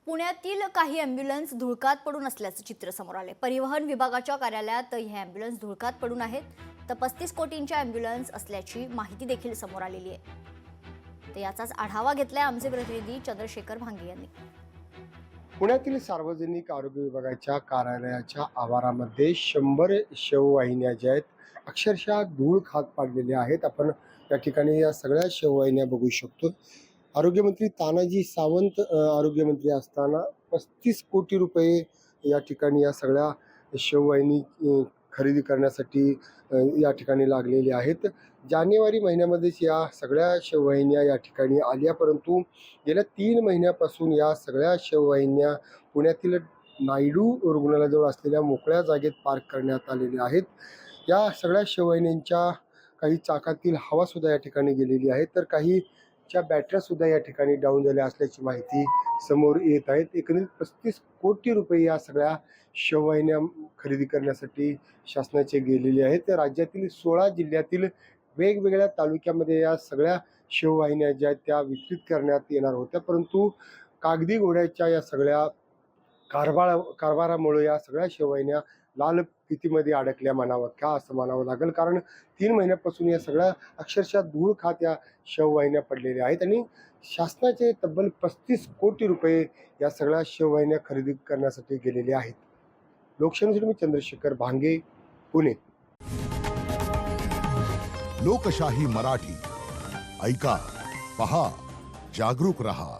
पुण्यातील काही ॲम्ब्युलन्स धुळकात पडून असल्याचं चित्र समोर आले। परिवहन विभागाच्या कार्यालयात हे ॲम्ब्युलन्स धुळकात पडून आहेत, तर 35 कोटींच्या ॲम्ब्युलन्स असल्याची माहिती देखील समोर आलेली आहे। तर याचाच आढावा घेतलाय आमचे प्रतिनिधी चंद्रशेखर भांगे यांनी। पुण्यातील सार्वजनिक आरोग्य विभागाच्या कार्यालयाच्या आवारामध्ये 100 शववाहिन्या ज्या आहेत अक्षरशः धूळ खात पाडलेल्या आहेत। आपण या ठिकाणी या सगळ्या शववाहिन्या बघू शकतो। आरोग्यमंत्री तानाजी सावंत आरोग्यमंत्री असताना 35 कोटी रुपये या ठिकाणी या सगळ्या शववाहिनी खरेदी करण्यासाठी या ठिकाणी लागलेले आहेत। जानेवारी महिन्यामध्येच या सगळ्या शववाहिन्या या ठिकाणी आल्या, परंतु गेल्या 3 महिन्यापासून या सगळ्या शववाहिन्या पुण्यातील नायडू रुग्णालयाजवळ असलेल्या मोकळ्या जागेत पार्क करण्यात आलेल्या आहेत। या सगळ्या शववाहिन्यांच्या काही चाकातील हवासुद्धा या ठिकाणी गेलेली आहे, तर काहीच्या बॅटऱ्यासुद्धा या ठिकाणी डाऊन झाल्या असल्याची माहिती समोर येत आहेत। एकंदरीत 35 कोटी रुपये या सगळ्या शववाहिन्या खरेदी करण्यासाठी शासनाचे गेलेले आहेत। राज्यातील 16 जिल्ह्यातील वेगवेगळ्या तालुक्यामध्ये या सगळ्या शववाहिन्या ज्या आहेत त्या वितरित करण्यात येणार होत्या, परंतु कागदी घोड्याच्या या सगळ्या कारभारामुळे या सगळ्या शववाहिन्या लाल फितीमध्ये अडकल्या म्हणावं का असं म्हणावं लागेल। कारण 3 महिन्यापासून या सगळ्या अक्षरशः धूळ खात या शववाहिन्या पडलेल्या आहेत आणि शासनाचे तब्बल 35 कोटी रुपये या सगळ्या शववाहिन्या खरेदी करण्यासाठी गेलेले आहेत। लोकशाहीसाठी मी चंद्रशेखर भांगे, पुणे। लोकशाही मराठी ऐका, पहा, जागरूक रहा।